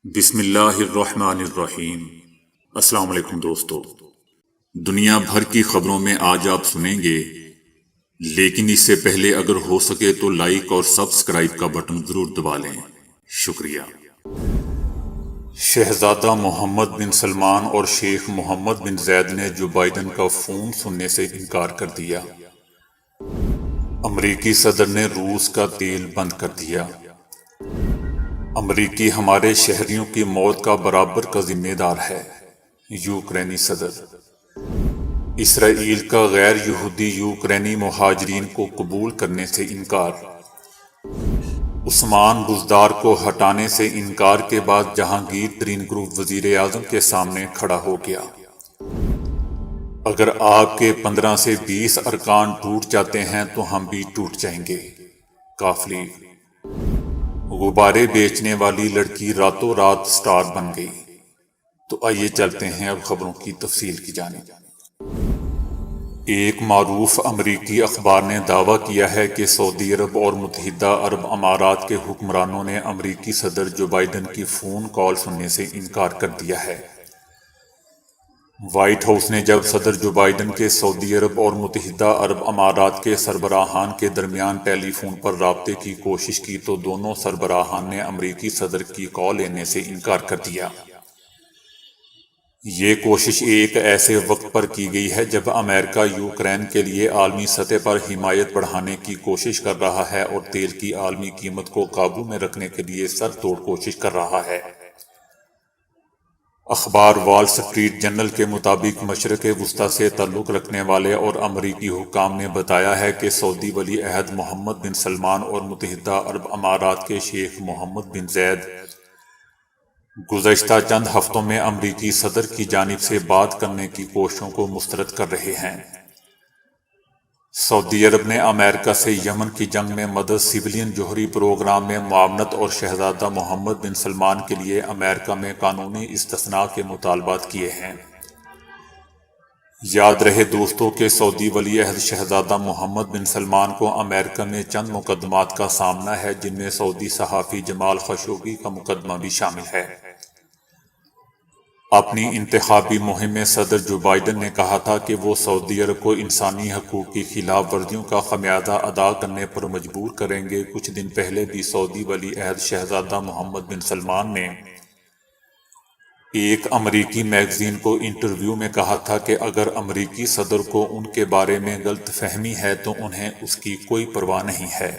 بسم اللہ الرحمن الرحیم۔ السلام علیکم دوستو، دنیا بھر کی خبروں میں آج آپ سنیں گے، لیکن اس سے پہلے اگر ہو سکے تو لائک اور سبسکرائب کا بٹن ضرور دبا لیں، شکریہ۔ شہزادہ محمد بن سلمان اور شیخ محمد بن زید نے جو بائیڈن کا فون سننے سے انکار کر دیا۔ امریکی صدر نے روس کا تیل بند کر دیا۔ امریکی ہمارے شہریوں کی موت کا برابر کا ذمہ دار ہے، یوکرینی صدر۔ اسرائیل کا غیر یہودی یوکرینی مہاجرین کو قبول کرنے سے انکار۔ عثمان بزدار کو ہٹانے سے انکار کے بعد جہانگیر ترین گروپ وزیر اعظم کے سامنے کھڑا ہو گیا۔ اگر آپ کے 15 سے 20 ارکان ٹوٹ جاتے ہیں تو ہم بھی ٹوٹ جائیں گے، کافلی۔ غبارے بیچنے والی لڑکی راتوں رات سٹار بن گئی۔ تو آئیے چلتے ہیں اب خبروں کی تفصیل کی جانب۔ ایک معروف امریکی اخبار نے دعویٰ کیا ہے کہ سعودی عرب اور متحدہ عرب امارات کے حکمرانوں نے امریکی صدر جو بائیڈن کی فون کال سننے سے انکار کر دیا ہے۔ وائٹ ہاؤس نے جب صدر جو بائیڈن کے سعودی عرب اور متحدہ عرب امارات کے سربراہان کے درمیان ٹیلی فون پر رابطے کی کوشش کی تو دونوں سربراہان نے امریکی صدر کی کال لینے سے انکار کر دیا۔ یہ کوشش ایک ایسے وقت پر کی گئی ہے جب امریکہ یوکرین کے لیے عالمی سطح پر حمایت بڑھانے کی کوشش کر رہا ہے اور تیل کی عالمی قیمت کو قابو میں رکھنے کے لیے سر توڑ کوشش کر رہا ہے۔ اخبار وال سٹریٹ جرنل کے مطابق مشرق وسطی سے تعلق رکھنے والے اور امریکی حکام نے بتایا ہے کہ سعودی ولی عہد محمد بن سلمان اور متحدہ عرب امارات کے شیخ محمد بن زید گزشتہ چند ہفتوں میں امریکی صدر کی جانب سے بات کرنے کی کوششوں کو مسترد کر رہے ہیں۔ سعودی عرب نے امریکہ سے یمن کی جنگ میں مدد، سویلین جوہری پروگرام میں معاونت اور شہزادہ محمد بن سلمان کے لیے امریکہ میں قانونی استثناء کے مطالبات کیے ہیں۔ یاد رہے دوستو کہ سعودی ولی عہد شہزادہ محمد بن سلمان کو امریکہ میں چند مقدمات کا سامنا ہے، جن میں سعودی صحافی جمال خشوگی کا مقدمہ بھی شامل ہے۔ اپنی انتخابی مہم میں صدر جو بائیڈن نے کہا تھا کہ وہ سعودی عرب کو انسانی حقوق کی خلاف ورزیوں کا خمیازہ ادا کرنے پر مجبور کریں گے۔ کچھ دن پہلے بھی سعودی ولی عہد شہزادہ محمد بن سلمان نے ایک امریکی میگزین کو انٹرویو میں کہا تھا کہ اگر امریکی صدر کو ان کے بارے میں غلط فہمی ہے تو انہیں اس کی کوئی پرواہ نہیں ہے۔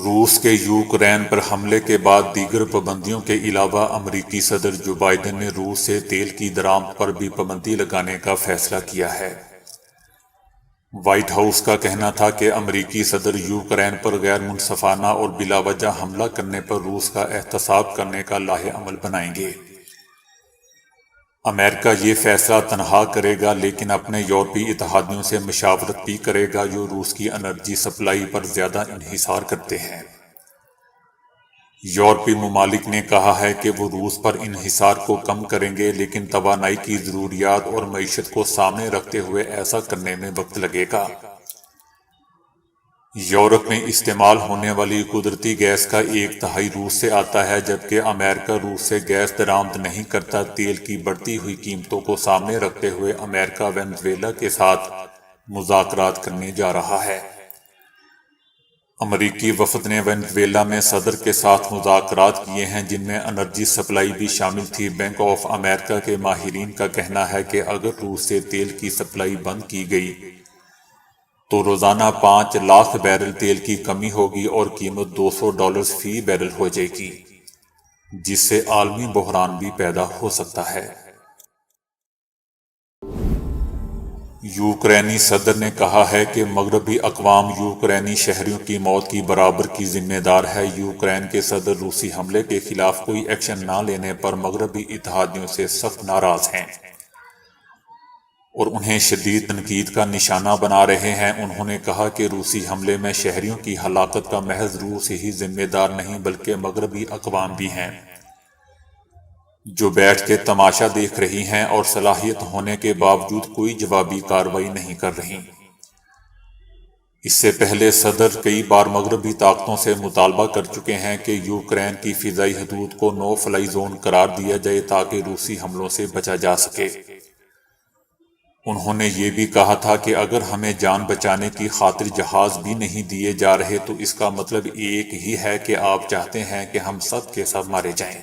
روس کے یوکرین پر حملے کے بعد دیگر پابندیوں کے علاوہ امریکی صدر جو بائیڈن نے روس سے تیل کی درآمد پر بھی پابندی لگانے کا فیصلہ کیا ہے۔ وائٹ ہاؤس کا کہنا تھا کہ امریکی صدر یوکرین پر غیر منصفانہ اور بلا وجہ حملہ کرنے پر روس کا احتساب کرنے کا لائحہ عمل بنائیں گے۔ امریکہ یہ فیصلہ تنہا کرے گا، لیکن اپنے یورپی اتحادیوں سے مشاورت بھی کرے گا جو روس کی انرجی سپلائی پر زیادہ انحصار کرتے ہیں۔ یورپی ممالک نے کہا ہے کہ وہ روس پر انحصار کو کم کریں گے، لیکن توانائی کی ضروریات اور معیشت کو سامنے رکھتے ہوئے ایسا کرنے میں وقت لگے گا۔ یورپ میں استعمال ہونے والی قدرتی گیس کا 1/3 روس سے آتا ہے، جبکہ امریکہ روس سے گیس درآمد نہیں کرتا۔ تیل کی بڑھتی ہوئی قیمتوں کو سامنے رکھتے ہوئے امریکہ وینزویلا کے ساتھ مذاکرات کرنے جا رہا ہے۔ امریکی وفد نے وینزویلا میں صدر کے ساتھ مذاکرات کیے ہیں، جن میں انرجی سپلائی بھی شامل تھی۔ بینک آف امریکہ کے ماہرین کا کہنا ہے کہ اگر روس سے تیل کی سپلائی بند کی گئی تو روزانہ 5 لاکھ بیرل تیل کی کمی ہوگی اور قیمت $200 فی بیرل ہو جائے گی، جس سے عالمی بحران بھی پیدا ہو سکتا ہے۔ یوکرینی صدر نے کہا ہے کہ مغربی اقوام یوکرینی شہریوں کی موت کی برابر کی ذمہ دار ہے۔ یوکرین کے صدر روسی حملے کے خلاف کوئی ایکشن نہ لینے پر مغربی اتحادیوں سے سخت ناراض ہیں اور انہیں شدید تنقید کا نشانہ بنا رہے ہیں۔ انہوں نے کہا کہ روسی حملے میں شہریوں کی ہلاکت کا محض روس ہی ذمہ دار نہیں بلکہ مغربی اقوام بھی ہیں، جو بیٹھ کے تماشا دیکھ رہی ہیں اور صلاحیت ہونے کے باوجود کوئی جوابی کارروائی نہیں کر رہی۔ اس سے پہلے صدر کئی بار مغربی طاقتوں سے مطالبہ کر چکے ہیں کہ یوکرین کی فضائی حدود کو نو فلائی زون قرار دیا جائے تاکہ روسی حملوں سے بچا جا سکے۔ انہوں نے یہ بھی کہا تھا کہ اگر ہمیں جان بچانے کی خاطر جہاز بھی نہیں دیے جا رہے تو اس کا مطلب ایک ہی ہے کہ آپ چاہتے ہیں کہ ہم سب کے سب مارے جائیں۔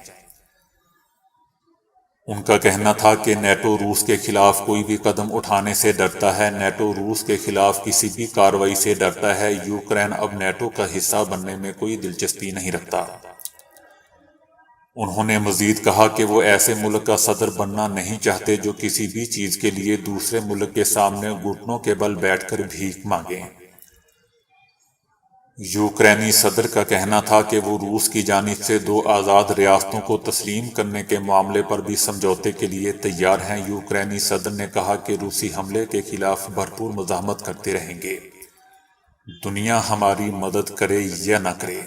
ان کا کہنا تھا کہ نیٹو روس کے خلاف کوئی بھی قدم اٹھانے سے ڈرتا ہے، نیٹو روس کے خلاف کسی بھی کارروائی سے ڈرتا ہے، یوکرین اب نیٹو کا حصہ بننے میں کوئی دلچسپی نہیں رکھتا۔ انہوں نے مزید کہا کہ وہ ایسے ملک کا صدر بننا نہیں چاہتے جو کسی بھی چیز کے لیے دوسرے ملک کے سامنے گھٹنوں کے بل بیٹھ کر بھیک مانگیں۔ یوکرینی صدر کا کہنا تھا کہ وہ روس کی جانب سے 2 آزاد ریاستوں کو تسلیم کرنے کے معاملے پر بھی سمجھوتے کے لیے تیار ہیں۔ یوکرینی صدر نے کہا کہ روسی حملے کے خلاف بھرپور مزاحمت کرتے رہیں گے، دنیا ہماری مدد کرے یا نہ کرے۔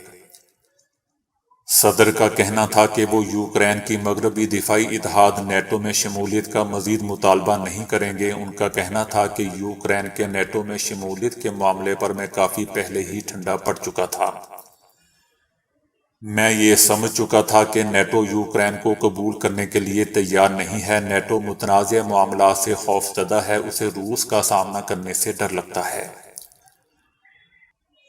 صدر کا کہنا تھا کہ وہ یوکرین کی مغربی دفاعی اتحاد نیٹو میں شمولیت کا مزید مطالبہ نہیں کریں گے۔ ان کا کہنا تھا کہ یوکرین کے نیٹو میں شمولیت کے معاملے پر میں کافی پہلے ہی ٹھنڈا پڑ چکا تھا۔ میں یہ سمجھ چکا تھا کہ نیٹو یوکرین کو قبول کرنے کے لیے تیار نہیں ہے، نیٹو متنازع معاملات سے خوفزدہ ہے، اسے روس کا سامنا کرنے سے ڈر لگتا ہے۔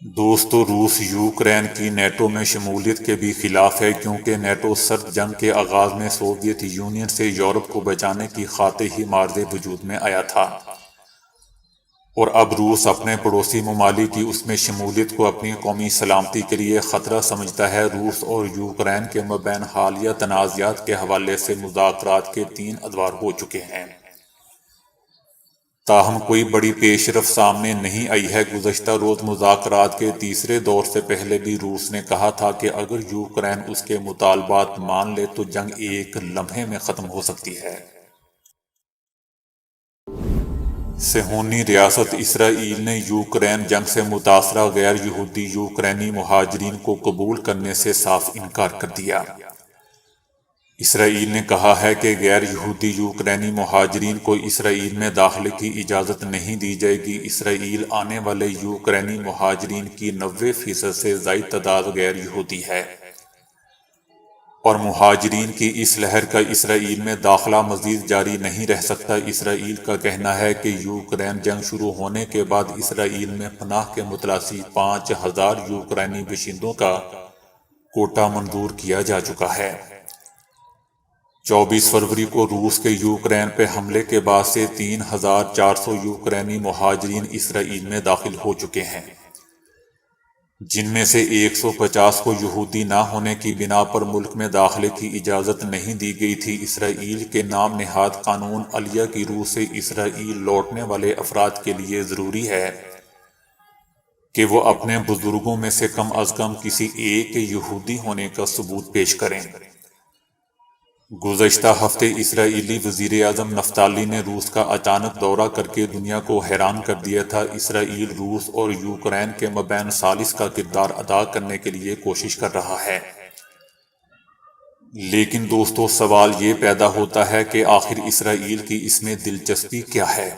دوستو، روس یوکرین کی نیٹو میں شمولیت کے بھی خلاف ہے کیونکہ نیٹو سرد جنگ کے آغاز میں سوویت یونین سے یورپ کو بچانے کی خاطر ہی معرض وجود میں آیا تھا، اور اب روس اپنے پڑوسی ممالک کی اس میں شمولیت کو اپنی قومی سلامتی کے لیے خطرہ سمجھتا ہے۔ روس اور یوکرین کے مابین حالیہ تنازعات کے حوالے سے مذاکرات کے 3 ادوار ہو چکے ہیں، تاہم کوئی بڑی پیش رفت سامنے نہیں آئی ہے۔ گزشتہ روز مذاکرات کے تیسرے دور سے پہلے بھی روس نے کہا تھا کہ اگر یوکرین اس کے مطالبات مان لے تو جنگ ایک لمحے میں ختم ہو سکتی ہے۔ صہیونی ریاست اسرائیل نے یوکرین جنگ سے متاثرہ غیر یہودی یوکرینی مہاجرین کو قبول کرنے سے صاف انکار کر دیا۔ اسرائیل نے کہا ہے کہ غیر یہودی یوکرینی مہاجرین کو اسرائیل میں داخلے کی اجازت نہیں دی جائے گی۔ اسرائیل آنے والے یوکرینی مہاجرین کی 90% سے زائد تعداد غیر یہودی ہے، اور مہاجرین کی اس لہر کا اسرائیل میں داخلہ مزید جاری نہیں رہ سکتا۔ اسرائیل کا کہنا ہے کہ یوکرین جنگ شروع ہونے کے بعد اسرائیل میں پناہ کے متلاشی 5000 یوکرینی باشندوں کا کوٹہ منظور کیا جا چکا ہے۔ 24 فروری کو روس کے یوکرین پہ حملے کے بعد سے 3400 یوکرینی مہاجرین اسرائیل میں داخل ہو چکے ہیں، جن میں سے 150 کو یہودی نہ ہونے کی بنا پر ملک میں داخلے کی اجازت نہیں دی گئی تھی۔ اسرائیل کے نام نہاد قانون علیہ کی روح سے اسرائیل لوٹنے والے افراد کے لیے ضروری ہے کہ وہ اپنے بزرگوں میں سے کم از کم کسی ایک کے یہودی ہونے کا ثبوت پیش کریں۔ گزشتہ ہفتے اسرائیلی وزیر اعظم نفتالی نے روس کا اچانک دورہ کر کے دنیا کو حیران کر دیا تھا۔ اسرائیل روس اور یوکرین کے مابین ثالث کا کردار ادا کرنے کے لیے کوشش کر رہا ہے، لیکن دوستو سوال یہ پیدا ہوتا ہے کہ آخر اسرائیل کی اس میں دلچسپی کیا ہے؟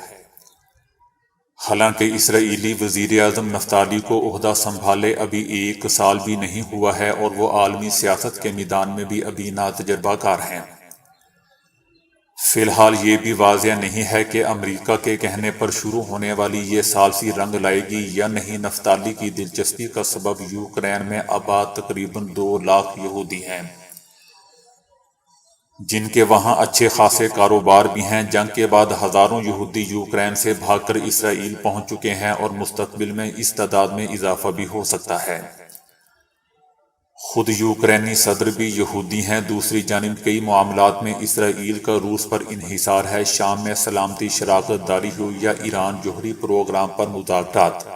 حالانکہ اسرائیلی وزیر اعظم نفتالی کو عہدہ سنبھالے ابھی 1 سال بھی نہیں ہوا ہے اور وہ عالمی سیاست کے میدان میں بھی ابھی ناتجربہ کار ہیں۔ فی الحال یہ بھی واضح نہیں ہے کہ امریکہ کے کہنے پر شروع ہونے والی یہ ثالثی رنگ لائے گی یا نہیں۔ نفتالی کی دلچسپی کا سبب یوکرین میں آباد تقریباً 2 لاکھ یہودی ہیں، جن کے وہاں اچھے خاصے کاروبار بھی ہیں۔ جنگ کے بعد ہزاروں یہودی یوکرین سے بھاگ کر اسرائیل پہنچ چکے ہیں اور مستقبل میں اس تعداد میں اضافہ بھی ہو سکتا ہے۔ خود یوکرینی صدر بھی یہودی ہیں۔ دوسری جانب کئی معاملات میں اسرائیل کا روس پر انحصار ہے، شام میں سلامتی شراکت داری ہو یا ایران جوہری پروگرام پر مذاکرات،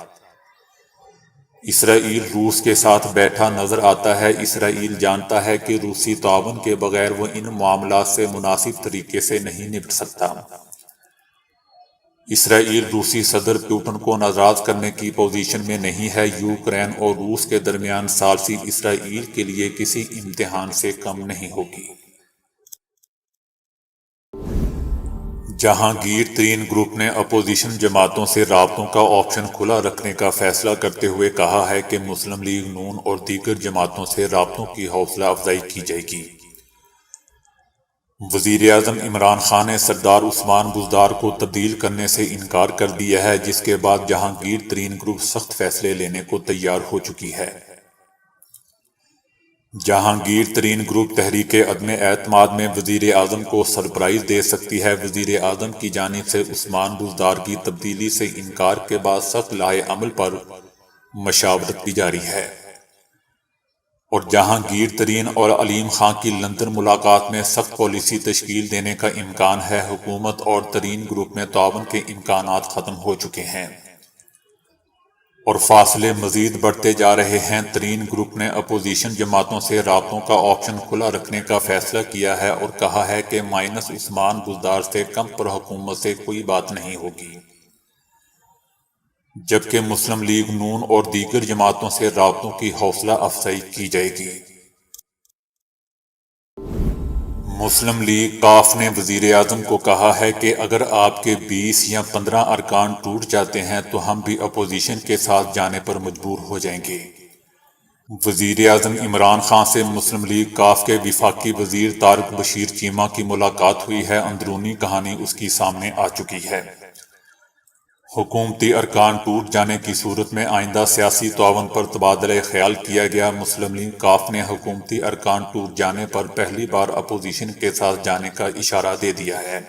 اسرائیل روس کے ساتھ بیٹھا نظر آتا ہے۔ اسرائیل جانتا ہے کہ روسی تعاون کے بغیر وہ ان معاملات سے مناسب طریقے سے نہیں نپٹ سکتا۔ اسرائیل روسی صدر پوٹن کو ناراض کرنے کی پوزیشن میں نہیں ہے۔ یوکرین اور روس کے درمیان ثالثی اسرائیل کے لیے کسی امتحان سے کم نہیں ہوگی۔ جہانگیر ترین گروپ نے اپوزیشن جماعتوں سے رابطوں کا آپشن کھلا رکھنے کا فیصلہ کرتے ہوئے کہا ہے کہ مسلم لیگ نون اور دیگر جماعتوں سے رابطوں کی حوصلہ افزائی کی جائے گی۔ وزیر اعظم عمران خان نے سردار عثمان بزدار کو تبدیل کرنے سے انکار کر دیا ہے، جس کے بعد جہانگیر ترین گروپ سخت فیصلے لینے کو تیار ہو چکی ہے۔ جہانگیر ترین گروپ تحریک عدم اعتماد میں وزیر اعظم کو سرپرائز دے سکتی ہے۔ وزیر اعظم کی جانب سے عثمان بزدار کی تبدیلی سے انکار کے بعد سخت لائحہ عمل پر مشاورت بھی جاری ہے، اور جہانگیر ترین اور علیم خان کی لندن ملاقات میں سخت پالیسی تشکیل دینے کا امکان ہے۔ حکومت اور ترین گروپ میں تعاون کے امکانات ختم ہو چکے ہیں اور فاصلے مزید بڑھتے جا رہے ہیں۔ ترین گروپ نے اپوزیشن جماعتوں سے رابطوں کا آپشن کھلا رکھنے کا فیصلہ کیا ہے اور کہا ہے کہ مائنس عثمان بزدار سے کم پر حکومت سے کوئی بات نہیں ہوگی، جبکہ مسلم لیگ نون اور دیگر جماعتوں سے رابطوں کی حوصلہ افزائی کی جائے گی۔ مسلم لیگ کاف نے وزیر اعظم کو کہا ہے کہ اگر آپ کے 20 یا 15 ارکان ٹوٹ جاتے ہیں تو ہم بھی اپوزیشن کے ساتھ جانے پر مجبور ہو جائیں گے۔ وزیر اعظم عمران خان سے مسلم لیگ کاف کے وفاقی وزیر طارق بشیر چیمہ کی ملاقات ہوئی ہے۔ اندرونی کہانی اس کی سامنے آ چکی ہے۔ حکومتی ارکان ٹوٹ جانے کی صورت میں آئندہ سیاسی تعاون پر تبادلہ خیال کیا گیا۔ مسلم لیگ کاف نے حکومتی ارکان ٹوٹ جانے پر پہلی بار اپوزیشن کے ساتھ جانے کا اشارہ دے دیا ہے۔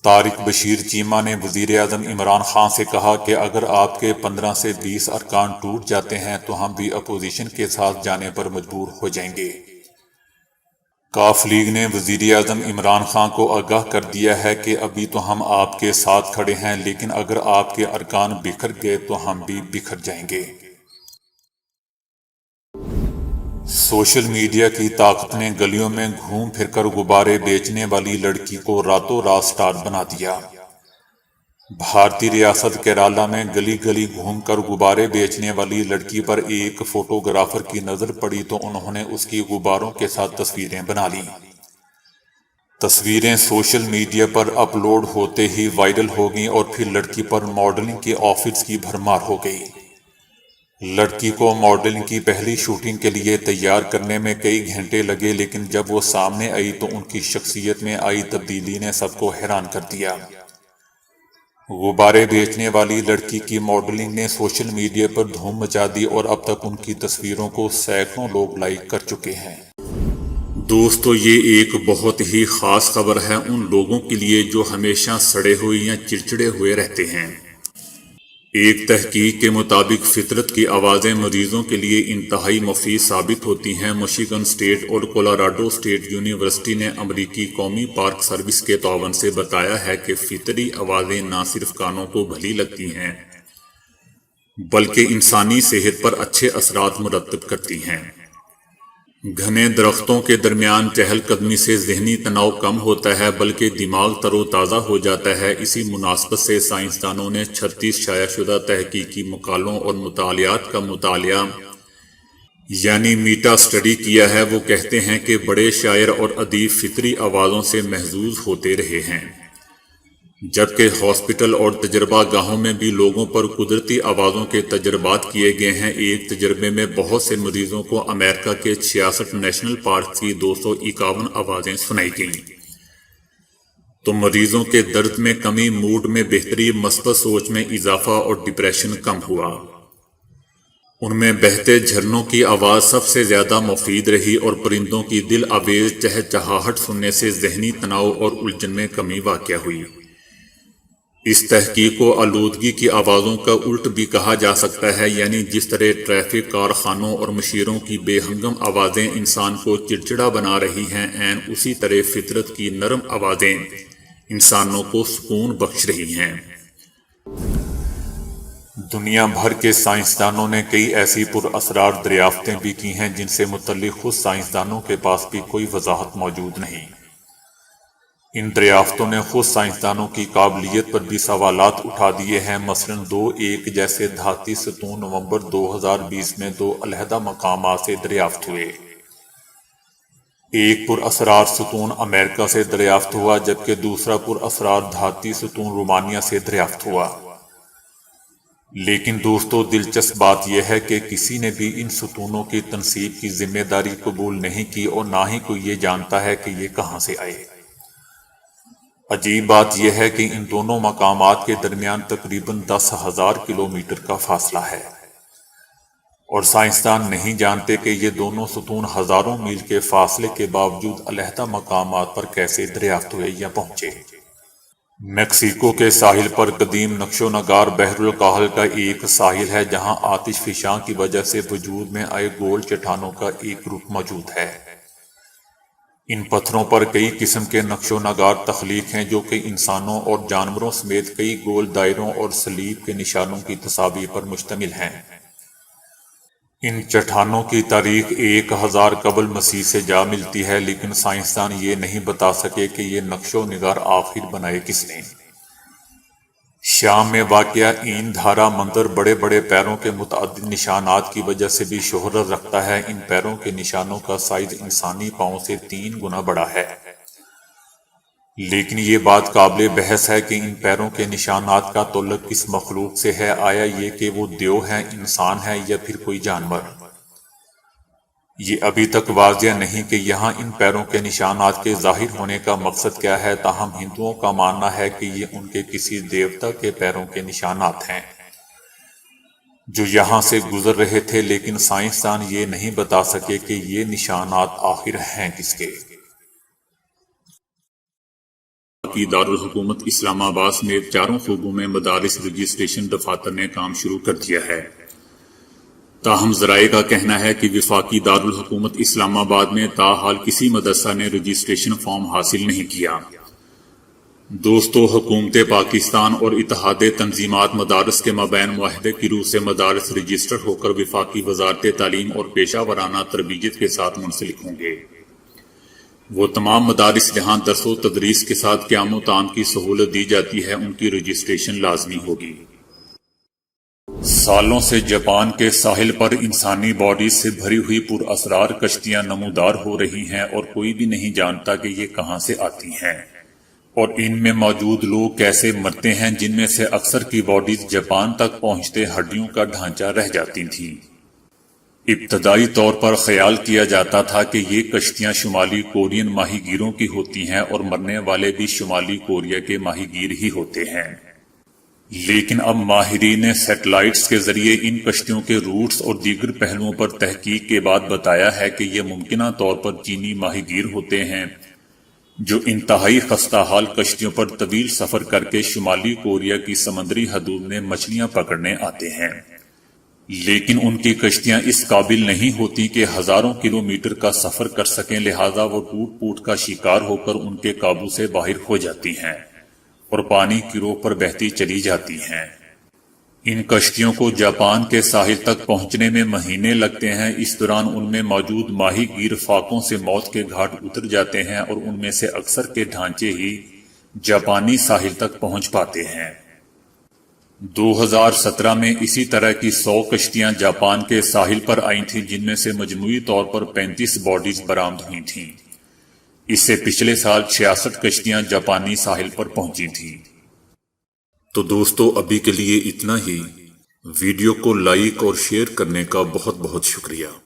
طارق بشیر چیمہ نے وزیر اعظم عمران خان سے کہا کہ اگر آپ کے 15 سے 20 ارکان ٹوٹ جاتے ہیں تو ہم بھی اپوزیشن کے ساتھ جانے پر مجبور ہو جائیں گے۔ کاف لیگ نے وزیر اعظم عمران خان کو آگاہ کر دیا ہے کہ ابھی تو ہم آپ کے ساتھ کھڑے ہیں، لیکن اگر آپ کے ارکان بکھر گئے تو ہم بھی بکھر جائیں گے۔ سوشل میڈیا کی طاقت نے گلیوں میں گھوم پھر کر غبارے بیچنے والی لڑکی کو راتوں رات سٹار بنا دیا۔ بھارتی ریاست کیرالہ میں گلی گلی گھوم کر غبارے بیچنے والی لڑکی پر ایک فوٹوگرافر کی نظر پڑی تو انہوں نے اس کی غباروں کے ساتھ تصویریں بنا لیں۔ تصویریں سوشل میڈیا پر اپلوڈ ہوتے ہی وائرل ہو گئیں اور پھر لڑکی پر ماڈلنگ کے آفرز کی بھرمار ہو گئی۔ لڑکی کو ماڈلنگ کی پہلی شوٹنگ کے لیے تیار کرنے میں کئی گھنٹے لگے، لیکن جب وہ سامنے آئی تو ان کی شخصیت میں آئی تبدیلی نے سب کو حیران کر دیا۔ غبارے بیچنے والی لڑکی کی ماڈلنگ نے سوشل میڈیا پر دھوم مچا دی اور اب تک ان کی تصویروں کو سینکڑوں لوگ لائک کر چکے ہیں۔ دوستو، یہ ایک بہت ہی خاص خبر ہے ان لوگوں کے لیے جو ہمیشہ سڑے ہوئے یا چڑچڑے ہوئے رہتے ہیں۔ ایک تحقیق کے مطابق فطرت کی آوازیں مریضوں کے لیے انتہائی مفید ثابت ہوتی ہیں۔ مشیگن اسٹیٹ اور کولاراڈو اسٹیٹ یونیورسٹی نے امریکی قومی پارک سروس کے تعاون سے بتایا ہے کہ فطری آوازیں نہ صرف کانوں کو بھلی لگتی ہیں بلکہ انسانی صحت پر اچھے اثرات مرتب کرتی ہیں۔ گھنے درختوں کے درمیان چہل قدمی سے ذہنی تناؤ کم ہوتا ہے بلکہ دماغ تر و تازہ ہو جاتا ہے۔ اسی مناسبت سے سائنسدانوں نے 36 شائع شدہ تحقیقی مقالوں اور مطالعات کا مطالعہ یعنی میٹا اسٹڈی کیا ہے۔ وہ کہتے ہیں کہ بڑے شاعر اور ادیب فطری آوازوں سے محظوظ ہوتے رہے ہیں، جبکہ ہاسپٹل اور تجربہ گاہوں میں بھی لوگوں پر قدرتی آوازوں کے تجربات کیے گئے ہیں۔ ایک تجربے میں بہت سے مریضوں کو امریکہ کے 66 نیشنل پارک کی 251 آوازیں سنائی گئیں تو مریضوں کے درد میں کمی، موڈ میں بہتری، مثبت سوچ میں اضافہ اور ڈپریشن کم ہوا۔ ان میں بہتے جھرنوں کی آواز سب سے زیادہ مفید رہی اور پرندوں کی دل آویز چہچہاہٹ سننے سے ذہنی تناؤ اور الجھن میں کمی واقع ہوئی۔ اس تحقیق کو آلودگی کی آوازوں کا الٹ بھی کہا جا سکتا ہے، یعنی جس طرح ٹریفک، کارخانوں اور مشیروں کی بے ہنگم آوازیں انسان کو چڑچڑا بنا رہی ہیں، عین اسی طرح فطرت کی نرم آوازیں انسانوں کو سکون بخش رہی ہیں۔ دنیا بھر کے سائنسدانوں نے کئی ایسی پر اسرار دریافتیں بھی کی ہیں جن سے متعلق خود سائنسدانوں کے پاس بھی کوئی وضاحت موجود نہیں۔ ان دریافتوں نے خود سائنسدانوں کی قابلیت پر بھی سوالات اٹھا دیے ہیں۔ مثلاً 2.1 جیسے دھاتی ستون نومبر 2020 میں 2 علیحدہ مقامات سے دریافت ہوئے۔ ایک پر اسرار ستون امریکہ سے دریافت ہوا جبکہ دوسرا پر اسرار دھاتی ستون رومانیہ سے دریافت ہوا۔ لیکن دوستو، دلچسپ بات یہ ہے کہ کسی نے بھی ان ستونوں کی تنصیب کی ذمہ داری قبول نہیں کی اور نہ ہی کوئی یہ جانتا ہے کہ یہ کہاں سے آئے۔ عجیب بات یہ ہے کہ ان دونوں مقامات کے درمیان تقریباً 10,000 کلومیٹر کا فاصلہ ہے، اور سائنسدان نہیں جانتے کہ یہ دونوں ستون ہزاروں میل کے فاصلے کے باوجود علیحدہ مقامات پر کیسے دریافت ہوئے یا پہنچے۔ میکسیکو کے ساحل پر قدیم نقش و نگار بحر الکاہل کا ایک ساحل ہے جہاں آتش فشاں کی وجہ سے وجود میں آئے گول چٹانوں کا ایک گروپ موجود ہے۔ ان پتھروں پر کئی قسم کے نقش و نگار تخلیق ہیں جو کہ انسانوں اور جانوروں سمیت کئی گول دائروں اور صلیب کے نشانوں کی تصاویر پر مشتمل ہیں۔ ان چٹانوں کی تاریخ 1000 قبل مسیح سے جا ملتی ہے، لیکن سائنسدان یہ نہیں بتا سکے کہ یہ نقش و نگار آخر بنائے کس نے۔ شام میں واقع این دھارا مندر بڑے بڑے پیروں کے متعدد نشانات کی وجہ سے بھی شہرت رکھتا ہے۔ ان پیروں کے نشانوں کا سائز انسانی پاؤں سے 3 گنا بڑا ہے، لیکن یہ بات قابل بحث ہے کہ ان پیروں کے نشانات کا تعلق کس مخلوق سے ہے۔ آیا یہ کہ وہ دیو ہیں، انسان ہے، یا پھر کوئی جانور؟ یہ ابھی تک واضح نہیں کہ یہاں ان پیروں کے نشانات کے ظاہر ہونے کا مقصد کیا ہے، تاہم ہندوؤں کا ماننا ہے کہ یہ ان کے کسی دیوتا کے پیروں کے نشانات ہیں جو یہاں سے گزر رہے تھے، لیکن سائنسدان یہ نہیں بتا سکے کہ یہ نشانات آخر ہیں کس کے۔ کی دارالحکومت اسلام آباد سمیت 4 صوبوں میں مدارس رجسٹریشن دفاتر نے کام شروع کر دیا ہے، تاہم ذرائع کا کہنا ہے کہ وفاقی دارالحکومت اسلام آباد میں تاحال کسی مدرسہ نے رجسٹریشن فارم حاصل نہیں کیا۔ دوستو، حکومت پاکستان اور اتحاد تنظیمات مدارس کے مابین معاہدے کی روح سے مدارس رجسٹر ہو کر وفاقی وزارت تعلیم اور پیشہ ورانہ تربیت کے ساتھ منسلک ہوں گے۔ وہ تمام مدارس جہاں درس و تدریس کے ساتھ قیام و طعام کی سہولت دی جاتی ہے، ان کی رجسٹریشن لازمی ہوگی۔ سالوں سے جاپان کے ساحل پر انسانی باڈیز سے بھری ہوئی پر اسرار کشتیاں نمودار ہو رہی ہیں، اور کوئی بھی نہیں جانتا کہ یہ کہاں سے آتی ہیں اور ان میں موجود لوگ کیسے مرتے ہیں، جن میں سے اکثر کی باڈیز جاپان تک پہنچتے ہڈیوں کا ڈھانچہ رہ جاتی تھیں۔ ابتدائی طور پر خیال کیا جاتا تھا کہ یہ کشتیاں شمالی کورین ماہی گیروں کی ہوتی ہیں اور مرنے والے بھی شمالی کوریا کے ماہی گیر ہی ہوتے ہیں، لیکن اب ماہرین سیٹلائٹس کے ذریعے ان کشتیوں کے روٹس اور دیگر پہلوؤں پر تحقیق کے بعد بتایا ہے کہ یہ ممکنہ طور پر چینی ماہی گیر ہوتے ہیں جو انتہائی خستہ حال کشتیوں پر طویل سفر کر کے شمالی کوریا کی سمندری حدود میں مچھلیاں پکڑنے آتے ہیں، لیکن ان کی کشتیاں اس قابل نہیں ہوتی کہ ہزاروں کلومیٹر کا سفر کر سکیں، لہذا وہ ٹوٹ پوٹ کا شکار ہو کر ان کے قابو سے باہر ہو جاتی ہیں اور پانی کی روح پر بہتی چلی جاتی ہیں۔ ان کشتیوں کو جاپان کے ساحل تک پہنچنے میں مہینے لگتے ہیں۔ اس دوران ان میں موجود ماہی گیر فاقوں سے موت کے گھاٹ اتر جاتے ہیں اور ان میں سے اکثر کے ڈھانچے ہی جاپانی ساحل تک پہنچ پاتے ہیں۔ 2017 میں اسی طرح کی 100 کشتیاں جاپان کے ساحل پر آئی تھیں، جن میں سے مجموعی طور پر 35 باڈیز برآمد ہوئی تھیں۔ اس سے پچھلے سال 66 کشتیاں جاپانی ساحل پر پہنچی تھیں۔ تو دوستو، ابھی کے لیے اتنا ہی۔ ویڈیو کو لائک اور شیئر کرنے کا بہت بہت شکریہ۔